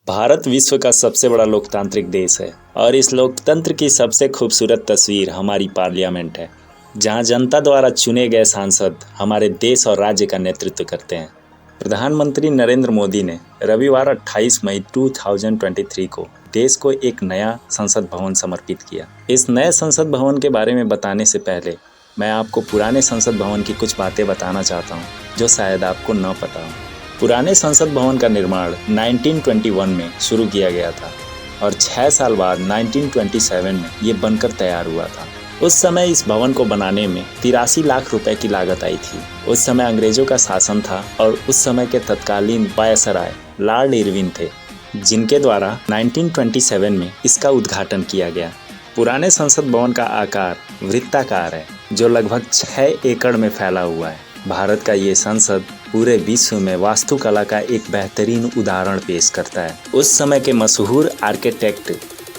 भारत विश्व का सबसे बड़ा लोकतांत्रिक देश है और इस लोकतंत्र की सबसे खूबसूरत तस्वीर हमारी पार्लियामेंट है, जहां जनता द्वारा चुने गए सांसद हमारे देश और राज्य का नेतृत्व करते हैं। प्रधानमंत्री नरेंद्र मोदी ने रविवार 28 मई 2023 को देश को एक नया संसद भवन समर्पित किया। इस नए संसद भवन के बारे में बताने से पहले मैं आपको पुराने संसद भवन की कुछ बातें बताना चाहता हूँ जो शायद आपको न पता हो। पुराने संसद भवन का निर्माण 1921 में शुरू किया गया था और 6 साल बाद 1927 में ये बनकर तैयार हुआ था। उस समय इस भवन को बनाने में 83 लाख रुपए की लागत आई थी। उस समय अंग्रेजों का शासन था और उस समय के तत्कालीन वायसराय लॉर्ड इरविन थे, जिनके द्वारा 1927 में इसका उद्घाटन किया गया। पुराने संसद भवन का आकार वृत्ताकार है, जो लगभग 6 एकड़ में फैला हुआ है। भारत का ये संसद पूरे विश्व में वास्तुकला का एक बेहतरीन उदाहरण पेश करता है। उस समय के मशहूर आर्किटेक्ट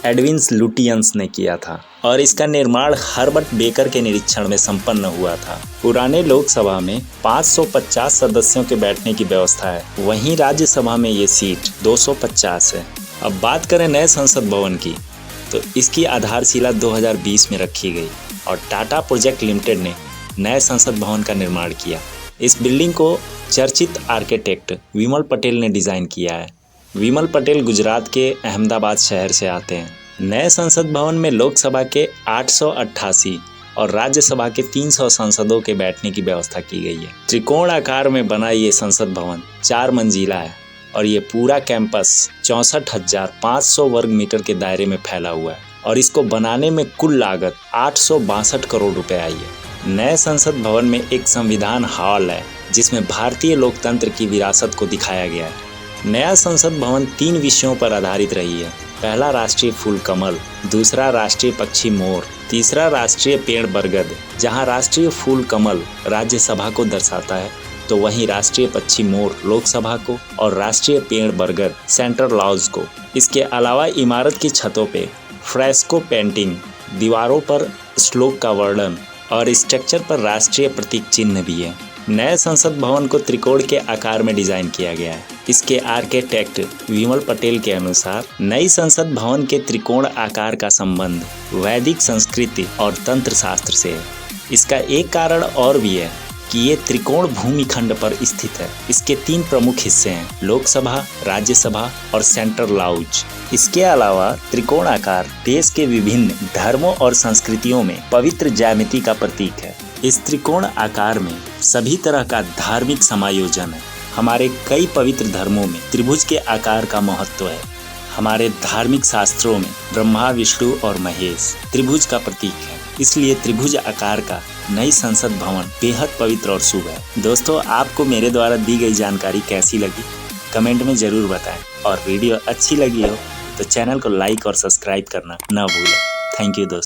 एडविन लुटियंस ने किया था और इसका निर्माण हर्बर्ट बेकर के निरीक्षण में संपन्न हुआ था। पुराने लोकसभा में 550 सदस्यों के बैठने की व्यवस्था है, वहीं राज्यसभा में ये सीट 250 है। अब बात करें नए संसद भवन की, तो इसकी आधारशिला 2020 में रखी गई और टाटा प्रोजेक्ट लिमिटेड ने नए संसद भवन का निर्माण किया। इस बिल्डिंग को चर्चित आर्किटेक्ट विमल पटेल ने डिज़ाइन किया है। विमल पटेल गुजरात के अहमदाबाद शहर से आते हैं। नए संसद भवन में लोकसभा के 888 और राज्यसभा के 300 सांसदों के बैठने की व्यवस्था की गई है। त्रिकोण आकार में बना ये संसद भवन 4 मंजिला है और ये पूरा कैंपस 64,500 वर्ग मीटर के दायरे में फैला हुआ है और इसको बनाने में कुल लागत 862 करोड़ रुपए आई है। नए संसद भवन में एक संविधान हॉल है, जिसमें भारतीय लोकतंत्र की विरासत को दिखाया गया है। नया संसद भवन 3 विषयों पर आधारित रही है। पहला राष्ट्रीय फूल कमल, दूसरा राष्ट्रीय पक्षी मोर, तीसरा राष्ट्रीय पेड़ बरगद। जहां राष्ट्रीय फूल कमल राज्यसभा को दर्शाता है, तो वहीं राष्ट्रीय पक्षी मोर लोकसभा को और राष्ट्रीय पेड़ बरगद सेंट्रल लॉज को। इसके अलावा इमारत की छतों पे फ्रेस्को पेंटिंग, दीवारों पर श्लोक का वर्णन और स्ट्रक्चर पर राष्ट्रीय प्रतीक चिन्ह भी है। नए संसद भवन को त्रिकोण के आकार में डिजाइन किया गया है। इसके आर्किटेक्ट विमल पटेल के अनुसार नई संसद भवन के त्रिकोण आकार का संबंध वैदिक संस्कृति और तंत्र शास्त्र से है। इसका एक कारण और भी है कि ये त्रिकोण भूमिखंड पर स्थित है। इसके 3 प्रमुख हिस्से हैं, लोकसभा, राज्यसभा और सेंट्रल लॉज। इसके अलावा त्रिकोण आकार देश के विभिन्न धर्मों और संस्कृतियों में पवित्र ज्यामिति का प्रतीक है। इस त्रिकोण आकार में सभी तरह का धार्मिक समायोजन है। हमारे कई पवित्र धर्मों में त्रिभुज के आकार का महत्व है। हमारे धार्मिक शास्त्रों में ब्रह्मा, विष्णु और महेश त्रिभुज का प्रतीक है। इसलिए त्रिभुज आकार का नई संसद भवन बेहद पवित्र और शुभ है। दोस्तों, आपको मेरे द्वारा दी गई जानकारी कैसी लगी कमेंट में ज़रूर बताएं और वीडियो अच्छी लगी हो तो चैनल को लाइक और सब्सक्राइब करना ना भूलें। थैंक यू दोस्तों।